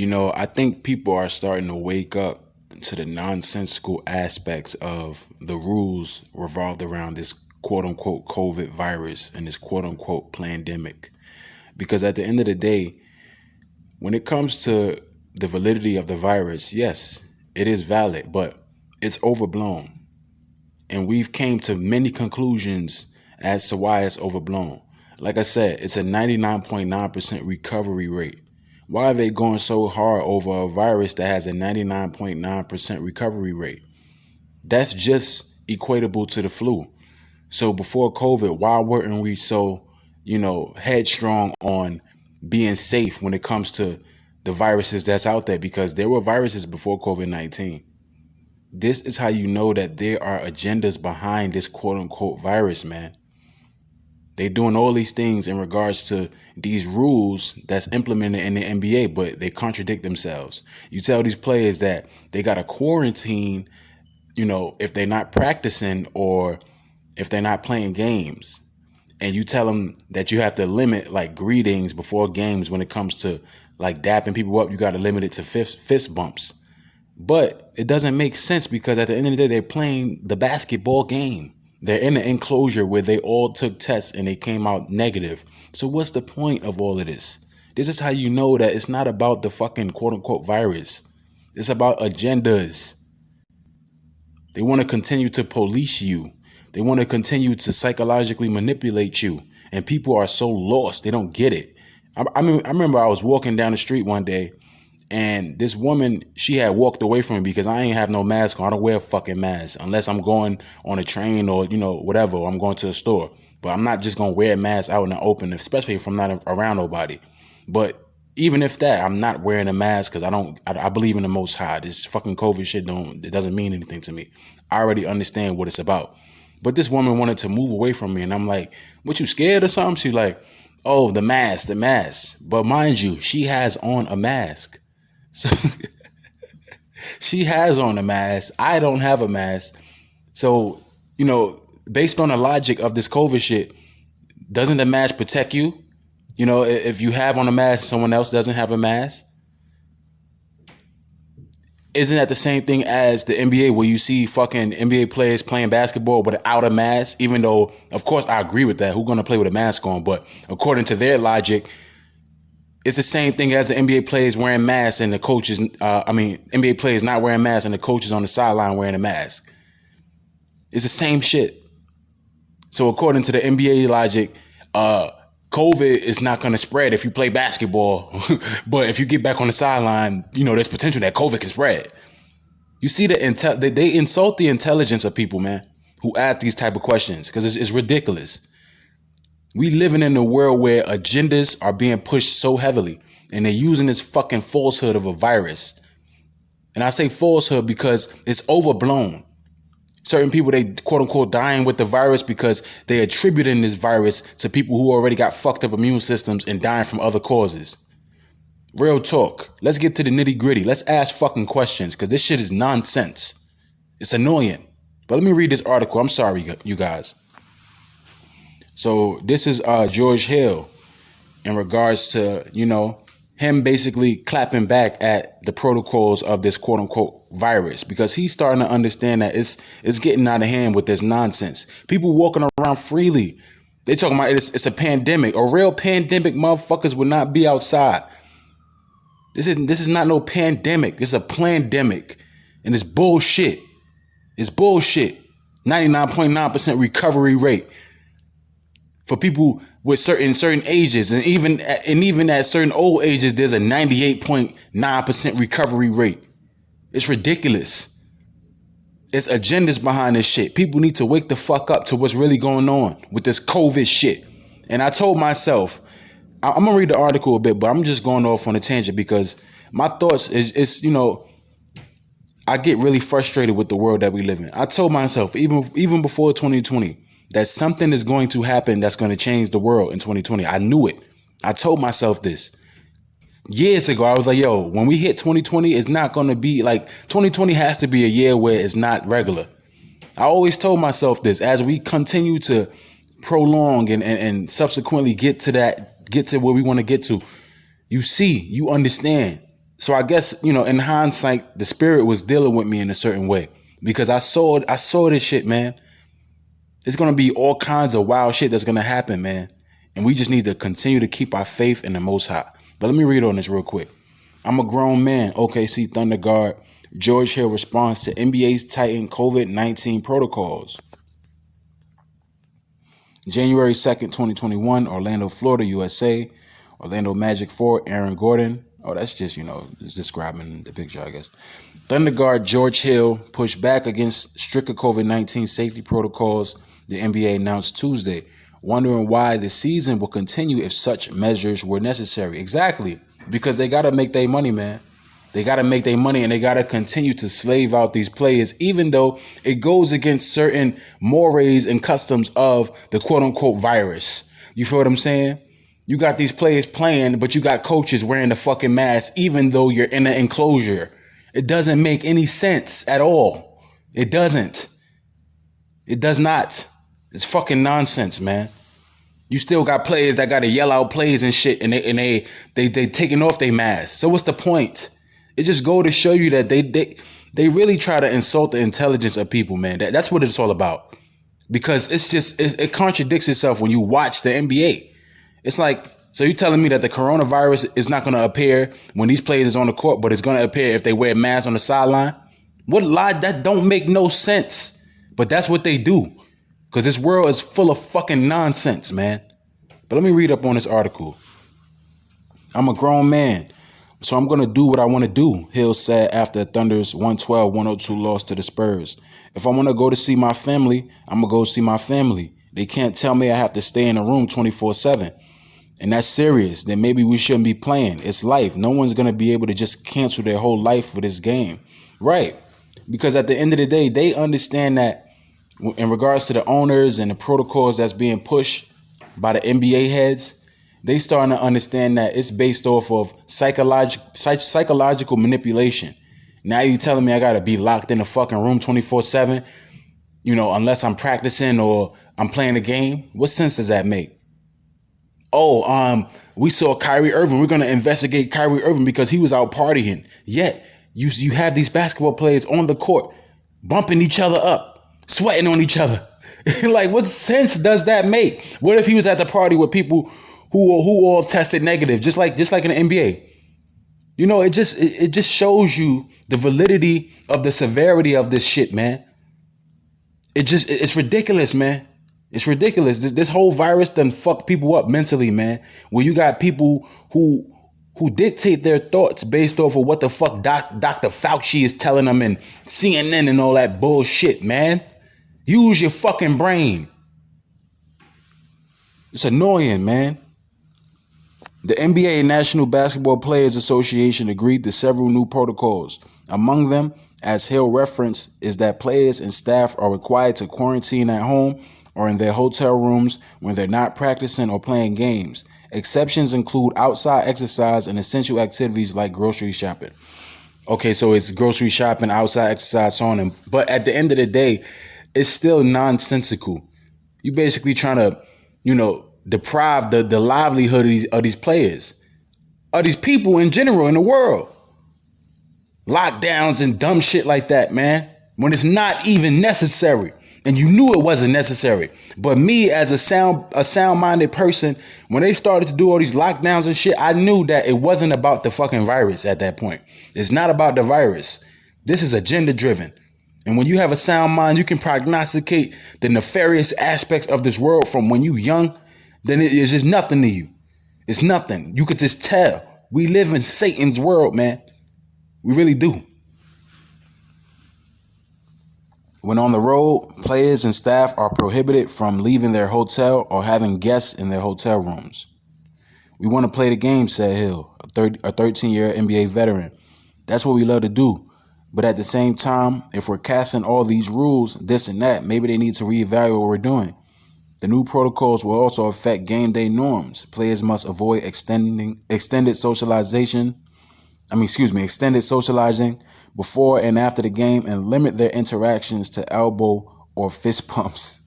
I think people are starting to wake up to the nonsensical aspects of the rules revolved around this quote unquote COVID virus and this quote unquote pandemic. Because at the end of the day, when it comes to the validity of the virus, yes, it is valid, but it's overblown. And we've came to many conclusions as to why it's overblown. Like I said, it's a 99.9% recovery rate. Why are they going so hard over a virus that has a 99.9% recovery rate? That's just equatable to the flu. So before COVID, why weren't we so, headstrong on being safe when it comes to the viruses that's out there? Because there were viruses before COVID-19. This is how you know that there are agendas behind this quote unquote virus, man. They doing all these things in regards to these rules that's implemented in the NBA, but they contradict themselves. You tell these players that they got to quarantine, if they're not practicing or if they're not playing games. And you tell them that you have to limit like greetings before games when it comes to like dapping people up. You got to limit it to fist bumps. But it doesn't make sense because at the end of the day, they're playing the basketball game. They're in an enclosure where they all took tests and they came out negative. So what's the point of all of this? This is how you know that it's not about the fucking quote unquote virus. It's about agendas. They want to continue to police you. They want to continue to psychologically manipulate you. And people are so lost. They don't get it. I remember I was walking down the street one day and this woman, she had walked away from me because I ain't have no mask on. I don't wear a fucking mask unless I'm going on a train or, whatever, or I'm going to a store. But I'm not just going to wear a mask out in the open, especially if I'm not around nobody. But even if that, I'm not wearing a mask because I believe in the Most High. This fucking COVID shit it doesn't mean anything to me. I already understand what it's about. But this woman wanted to move away from me. And I'm like, what, you scared or something? She's like, oh, the mask. But mind you, she has on a mask. So she has on a mask. I don't have a mask. So, based on the logic of this COVID shit, doesn't the mask protect you? If you have on a mask, someone else doesn't have a mask. Isn't that the same thing as the NBA where you see fucking NBA players playing basketball without a mask? Even though, of course, I agree with that. Who's going to play with a mask on? But according to their logic, it's the same thing as the NBA players wearing masks and the coaches. NBA players not wearing masks and the coaches on the sideline wearing a mask. It's the same shit. So according to the NBA logic, COVID is not going to spread if you play basketball. But if you get back on the sideline, there's potential that COVID can spread. You see they insult the intelligence of people, man, who ask these type of questions because it's ridiculous. We living in a world where agendas are being pushed so heavily and they're using this fucking falsehood of a virus. And I say falsehood because it's overblown. Certain people, they quote unquote dying with the virus because they attributing this virus to people who already got fucked up immune systems and dying from other causes. Real talk. Let's get to the nitty gritty. Let's ask fucking questions because this shit is nonsense. It's annoying. But let me read this article. I'm sorry, you guys. So this is George Hill in regards to, him basically clapping back at the protocols of this quote unquote virus because he's starting to understand that it's getting out of hand with this nonsense. People walking around freely. They talking about it's a pandemic. A real pandemic, motherfuckers would not be outside. This is not no pandemic. It's a plandemic. And it's bullshit. It's bullshit. 99.9% recovery rate. For people with certain ages, and even at certain old ages, there's a 98.9% recovery rate. It's ridiculous. It's agendas behind this shit. People need to wake the fuck up to what's really going on with this COVID shit. And I told myself, I'm gonna read the article a bit, but I'm just going off on a tangent because my thoughts is I get really frustrated with the world that we live in. I told myself even before 2020. That something is going to happen that's going to change the world in 2020. I knew it. I told myself this years ago. I was like, yo, when we hit 2020, it's not going to be like 2020 has to be a year where it's not regular. I always told myself this as we continue to prolong and subsequently get to where we want to get to. You understand So I guess, in hindsight, the spirit was dealing with me in a certain way because I saw this shit, man. It's going to be all kinds of wild shit that's going to happen, man. And we just need to continue to keep our faith in the Most High. But let me read on this real quick. I'm a grown man. OKC Thunder guard George Hill responds to NBA's tightened COVID-19 protocols. January 2nd, 2021, Orlando, Florida, USA. Orlando Magic forward Aaron Gordon. Oh, that's just, just describing the picture, I guess. Thunder guard George Hill pushed back against stricter COVID-19 safety protocols, the NBA announced Tuesday, wondering why the season will continue if such measures were necessary. Exactly, because they got to make their money, man. They got to make their money, and they got to continue to slave out these players, even though it goes against certain mores and customs of the quote-unquote virus. You feel what I'm saying? You got these players playing, but you got coaches wearing the fucking mask, even though you're in an enclosure. It doesn't make any sense at all. It doesn't. It does not. It's fucking nonsense, man. You still got players that got to yell out plays and shit, and they taking off their masks. So what's the point? It just go to show you that they really try to insult the intelligence of people, man. That's what it's all about. Because it contradicts itself when you watch the NBA. It's like, so you're telling me that the coronavirus is not going to appear when these players is on the court, but it's going to appear if they wear masks on the sideline? What lie? That don't make no sense. But that's what they do. Because this world is full of fucking nonsense, man. But let me read up on this article. I'm a grown man, so I'm going to do what I want to do, Hill said after Thunder's 112-102 loss to the Spurs. If I want to go to see my family, I'm going to go see my family. They can't tell me I have to stay in a room 24/7. And that's serious. Then maybe we shouldn't be playing. It's life. No one's going to be able to just cancel their whole life for this game. Right. Because at the end of the day, they understand that in regards to the owners and the protocols that's being pushed by the NBA heads, they starting to understand that it's based off of psychological manipulation. Now you telling me I got to be locked in a fucking room 24/7, unless I'm practicing or I'm playing a game? What sense does that make? Oh, we saw Kyrie Irving. We're going to investigate Kyrie Irving because he was out partying. Yet you have these basketball players on the court bumping each other up, sweating on each other. Like, what sense does that make? What if he was at the party with people who all tested negative, just like in the NBA? It just shows you the validity of the severity of this shit, man. It's ridiculous, man. It's ridiculous. This whole virus done fuck people up mentally, man. Where you got people who dictate their thoughts based off of what the fuck Dr. Fauci is telling them and CNN and all that bullshit, man. Use your fucking brain. It's annoying, man. The NBA National Basketball Players Association agreed to several new protocols. Among them, as Hill referenced, is that players and staff are required to quarantine at home or in their hotel rooms when they're not practicing or playing games. Exceptions include outside exercise and essential activities like grocery shopping. Okay, so it's grocery shopping, outside exercise, so on. But at the end of the day, it's still nonsensical. You basically trying to, deprive the livelihood of these players, of these people in general in the world. Lockdowns and dumb shit like that, man, when it's not even necessary. And you knew it wasn't necessary. But me as a sound-minded person, when they started to do all these lockdowns and shit, I knew that it wasn't about the fucking virus at that point. It's not about the virus. This is agenda-driven. And when you have a sound mind, you can prognosticate the nefarious aspects of this world from when you young, then it is just nothing to you. It's nothing. You could just tell. We live in Satan's world, man. We really do. When on the road, players and staff are prohibited from leaving their hotel or having guests in their hotel rooms. We want to play the game, said Hill, a 13-year NBA veteran. That's what we love to do. But at the same time, if we're casting all these rules, this and that, maybe they need to reevaluate what we're doing. The new protocols will also affect game day norms. Players must avoid extended socializing before and after the game and limit their interactions to elbow or fist bumps.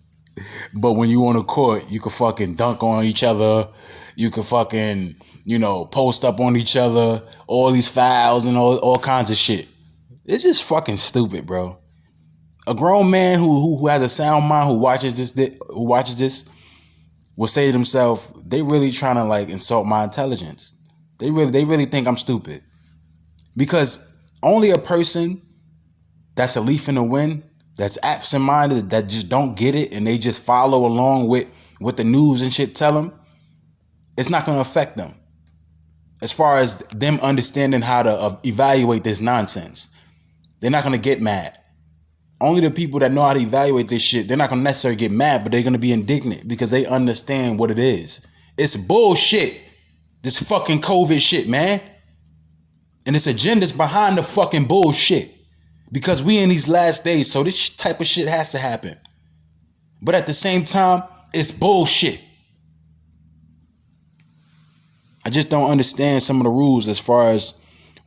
But when you on the court, you can fucking dunk on each other. You can fucking, post up on each other. All these fouls and all kinds of shit. It's just fucking stupid, bro. A grown man who has a sound mind who watches this will say to themselves, they really trying to like insult my intelligence. They really think I'm stupid. Because only a person that's a leaf in the wind, that's absent-minded, that just don't get it, and they just follow along with what the news and shit tell them, it's not going to affect them. As far as them understanding how to evaluate this nonsense, they're not going to get mad. Only the people that know how to evaluate this shit, they're not going to necessarily get mad, but they're going to be indignant because they understand what it is. It's bullshit. This fucking COVID shit, man. And it's agendas behind the fucking bullshit. Because we in these last days, so this type of shit has to happen. But at the same time, it's bullshit. I just don't understand some of the rules as far as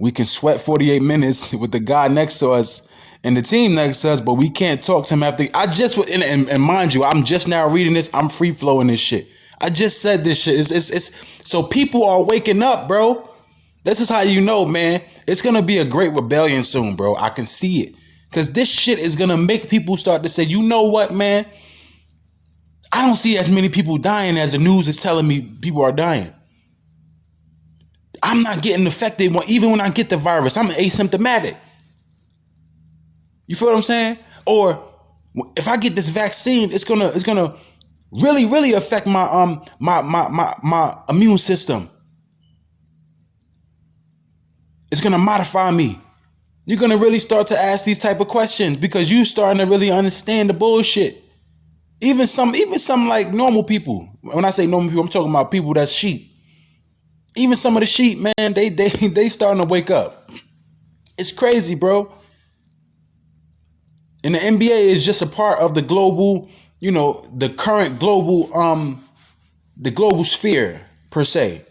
we can sweat 48 minutes with the guy next to us and the team next to us, but we can't talk to him after. And mind you, I'm just now reading this. I'm free flowing this shit. I just said this shit. It's so people are waking up, bro. This is how you know, man. It's going to be a great rebellion soon, bro. I can see it. Because this shit is going to make people start to say, you know what, man? I don't see as many people dying as the news is telling me people are dying. I'm not getting affected even when I get the virus. I'm asymptomatic. You feel what I'm saying? Or if I get this vaccine, it's gonna really, really affect my my immune system. It's gonna modify me. You're gonna really start to ask these type of questions because you starting to really understand the bullshit. Even some like normal people. When I say normal people, I'm talking about people that's sheep. Even some of the sheep, man, they starting to wake up. It's crazy, bro. And the NBA is just a part of the global, the current global, the global sphere per se.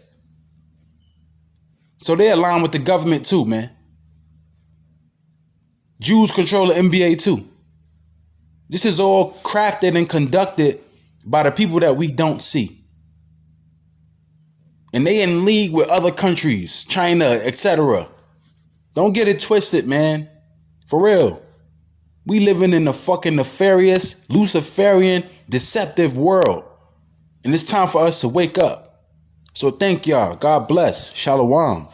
So they align with the government too, man. Jews control the NBA too. This is all crafted and conducted by the people that we don't see. And they in league with other countries, China, etc. Don't get it twisted, man. For real. We living in a fucking nefarious, Luciferian, deceptive world. And it's time for us to wake up. So thank y'all. God bless. Shalom.